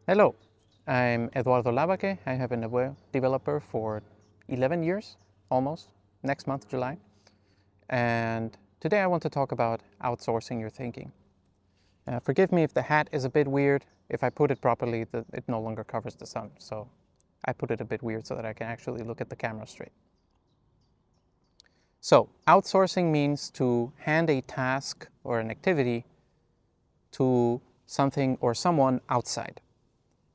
Hello, I'm Eduardo Lavaque. I have been a web developer for 11 years, almost, next month, July. And today I want to talk about outsourcing your thinking. Forgive me if the hat is a bit weird. If I put it properly, it no longer covers the sun. So I put it a bit weird so that I can actually look at the camera straight. So outsourcing means to hand a task or an activity to something or someone outside.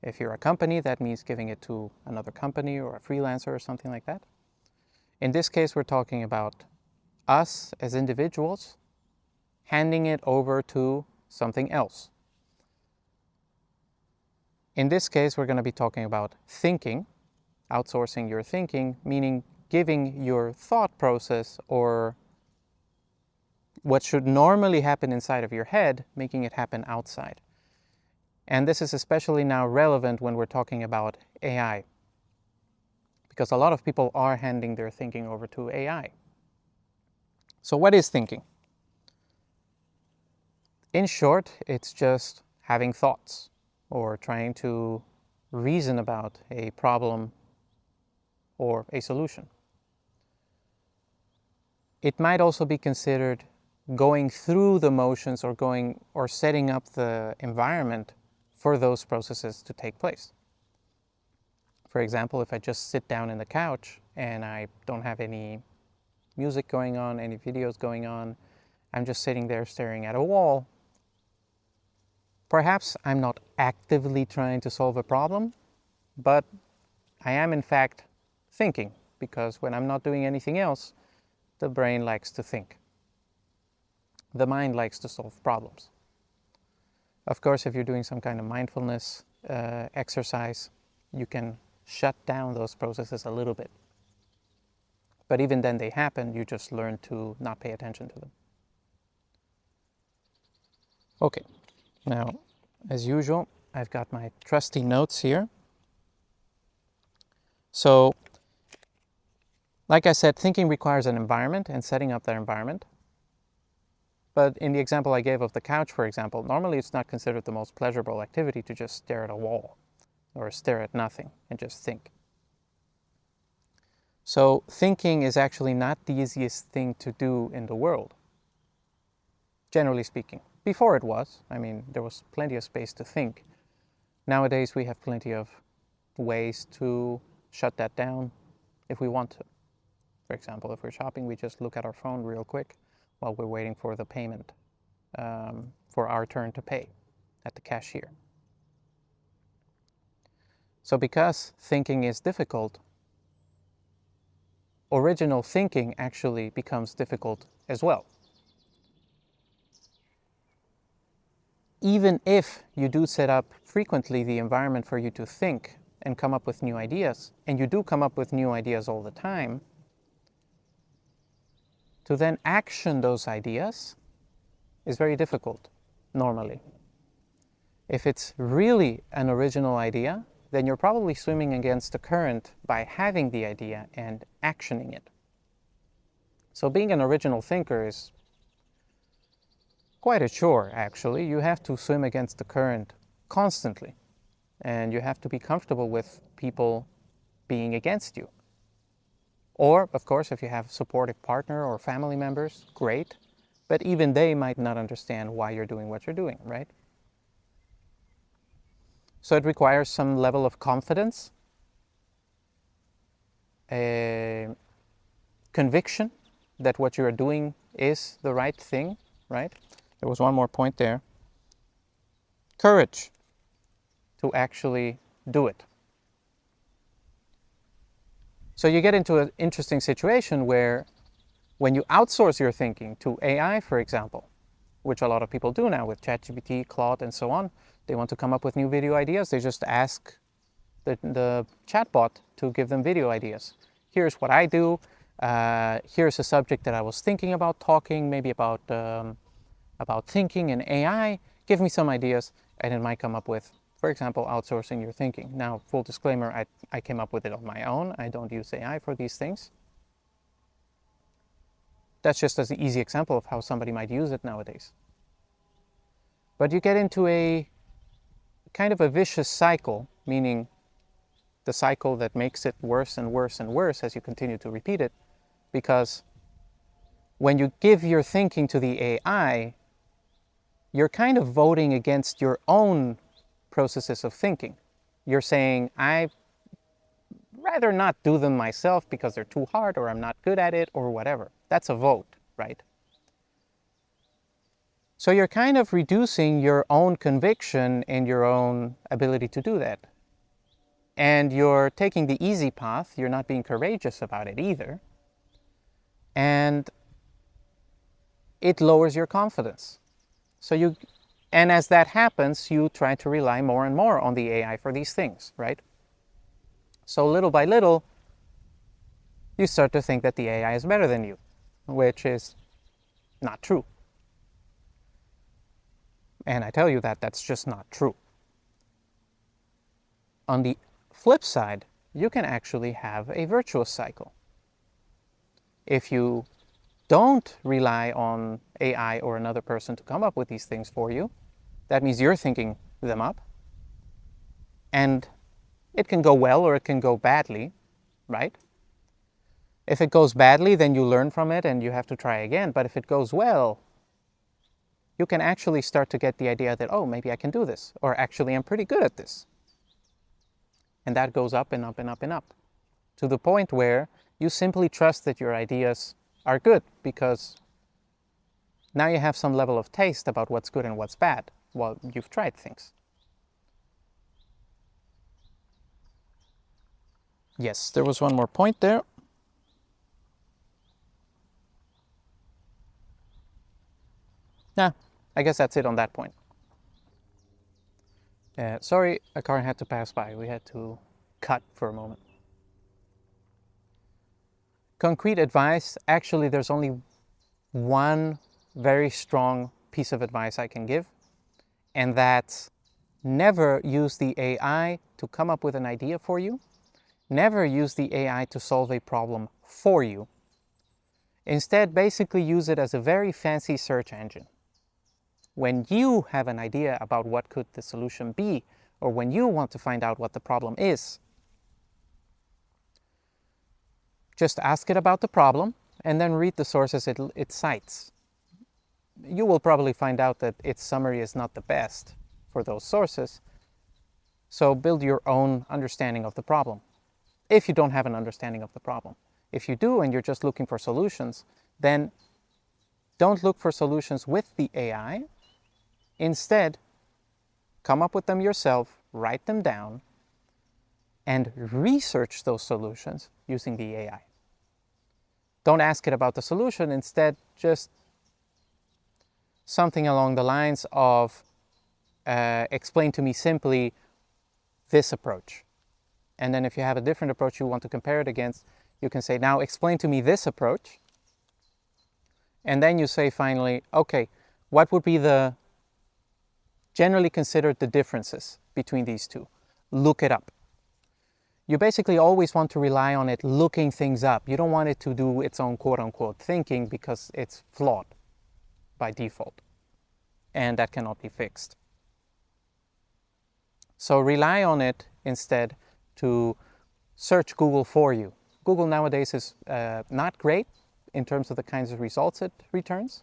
If you're a company, that means giving it to another company or a freelancer or something like that. In this case, we're talking about us as individuals handing it over to something else. In this case, we're going to be talking about thinking, outsourcing your thinking, meaning giving your thought process or what should normally happen inside of your head, making it happen outside. And this is especially now relevant when we're talking about AI, because a lot of people are handing their thinking over to AI. So what is thinking? In short, it's just having thoughts or trying to reason about a problem or a solution. It might also be considered going through the motions or setting up the environment for those processes to take place. For example, if I just sit down in the couch and I don't have any music going on, any videos going on, I'm just sitting there staring at a wall. Perhaps I'm not actively trying to solve a problem, but I am in fact thinking, because when I'm not doing anything else, the brain likes to think. The mind likes to solve problems. Of course, if you're doing some kind of mindfulness exercise, you can shut down those processes a little bit. But even then they happen, you just learn to not pay attention to them. Okay, now, as usual, I've got my trusty notes here. So, like I said, thinking requires an environment and setting up that environment. But in the example I gave of the couch, for example, normally it's not considered the most pleasurable activity to just stare at a wall or stare at nothing and just think. So thinking is actually not the easiest thing to do in the world, generally speaking. Before it was, I mean, there was plenty of space to think. Nowadays we have plenty of ways to shut that down if we want to. For example, if we're shopping, we just look at our phone real quick while we're waiting for the payment, for our turn to pay at the cashier. So because thinking is difficult, original thinking actually becomes difficult as well. Even if you do set up frequently the environment for you to think and come up with new ideas, and you do come up with new ideas all the time, to then action those ideas is very difficult, normally. If it's really an original idea, then you're probably swimming against the current by having the idea and actioning it. So being an original thinker is quite a chore, actually. You have to swim against the current constantly, and you have to be comfortable with people being against you. Or, of course, if you have a supportive partner or family members, great, but even they might not understand why you're doing what you're doing, right? So it requires some level of confidence, a conviction that what you are doing is the right thing, right? There was one more point there. Courage to actually do it. So you get into an interesting situation where when you outsource your thinking to AI, for example, which a lot of people do now with ChatGPT, Claude, and so on, they want to come up with new video ideas. They just ask the chatbot to give them video ideas. Here's what I do. Here's a subject that I was thinking about talking, maybe about thinking and AI. Give me some ideas, and it might come up with, for example, outsourcing your thinking. Now, full disclaimer, I came up with it on my own. I don't use AI for these things. That's just as an easy example of how somebody might use it nowadays. But you get into a kind of a vicious cycle, meaning the cycle that makes it worse and worse and worse as you continue to repeat it, because when you give your thinking to the AI, you're kind of voting against your own processes of thinking. You're saying, I'd rather not do them myself because they're too hard, or I'm not good at it, or whatever. That's a vote, right? So you're kind of reducing your own conviction and your own ability to do that. And you're taking the easy path. You're not being courageous about it either. And it lowers your confidence. And as that happens, you try to rely more and more on the AI for these things, right? So little by little, you start to think that the AI is better than you, which is not true. And I tell you that that's just not true. On the flip side, you can actually have a virtuous cycle. If you don't rely on AI or another person to come up with these things for you, that means you're thinking them up. And it can go well or it can go badly, right? If it goes badly, then you learn from it and you have to try again. But if it goes well, you can actually start to get the idea that, oh, maybe I can do this, or actually I'm pretty good at this. And that goes up and up and up and up, to the point where you simply trust that your ideas are good, because now you have some level of taste about what's good and what's bad while you've tried things. Yes, there was one more point there. Nah, I guess that's it on that point. Sorry, a car had to pass by. We had to cut for a moment. Concrete advice, actually there's only one very strong piece of advice I can give, and that's never use the AI to come up with an idea for you. Never use the AI to solve a problem for you. Instead, basically use it as a very fancy search engine. When you have an idea about what could the solution be, or when you want to find out what the problem is, just ask it about the problem and then read the sources it cites. You will probably find out that its summary is not the best for those sources, so build your own understanding of the problem, if you don't have an understanding of the problem. If you do and you're just looking for solutions, then don't look for solutions with the AI. Instead, come up with them yourself, write them down, and research those solutions using the AI. Don't ask it about the solution. Instead, just something along the lines of, explain to me simply this approach. And then if you have a different approach you want to compare it against, you can say, now explain to me this approach. And then you say finally, okay, what would be the generally considered the differences between these two? Look it up. You basically always want to rely on it looking things up. You don't want it to do its own quote-unquote thinking, because it's flawed by default, and that cannot be fixed. So rely on it instead to search Google for you. Google nowadays is not great in terms of the kinds of results it returns.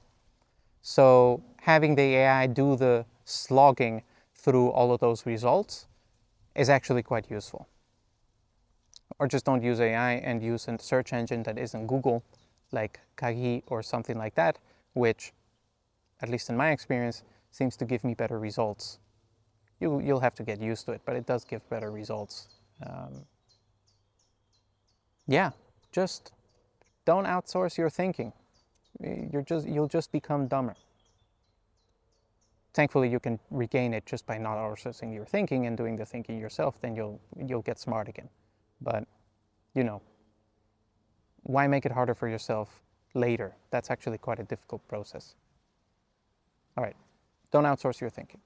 So having the AI do the slogging through all of those results is actually quite useful. Or just don't use AI and use a search engine that isn't Google, like Kagi or something like that, which, at least in my experience, seems to give me better results. You'll have to get used to it, but it does give better results. Yeah, just don't outsource your thinking. You'll just become dumber. Thankfully, you can regain it just by not outsourcing your thinking and doing the thinking yourself. Then you'll get smart again. But, you know, why make it harder for yourself later? That's actually quite a difficult process. All right, don't outsource your thinking.